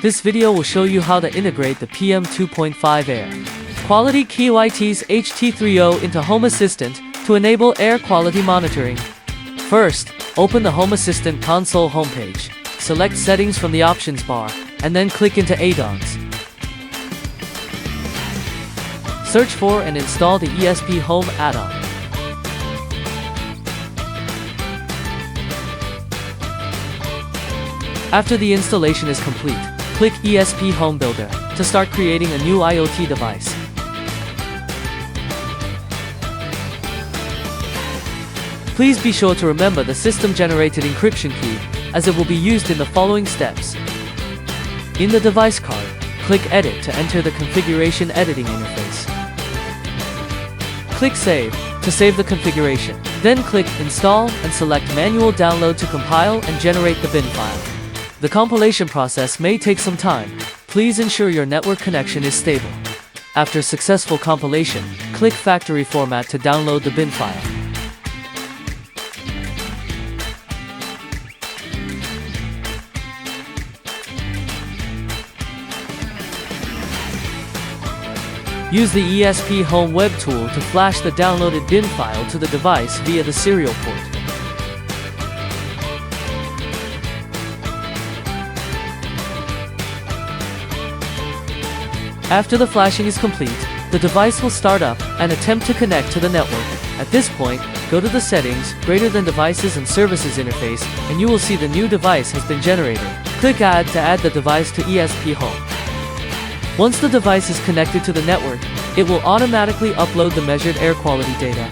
This video will show you how to integrate the PM2.5 Air Quality Kit-SHT30 into Home Assistant to enable air quality monitoring. First, open the Home Assistant console homepage. Select Settings from the options bar, and then click into Add-ons. Search for and install the ESP Home add-on. After the installation is complete, click ESP Home Builder to start creating a new IoT device. Please be sure to remember the system-generated encryption key, as it will be used in the following steps. In the device card, click Edit to enter the configuration editing interface. Click Save to save the configuration. Then click Install and select Manual Download to compile and generate the bin file. The compilation process may take some time. Please ensure your network connection is stable. After successful compilation, click Factory Format to download the bin file. Use the ESP Home Web tool to flash the downloaded bin file to the device via the serial port. After the flashing is complete, the device will start up and attempt to connect to the network. At this point, go to the Settings, Greater than Devices and Services interface, and you will see the new device has been generated. Click Add to add the device to ESP Home. Once the device is connected to the network, it will automatically upload the measured air quality data.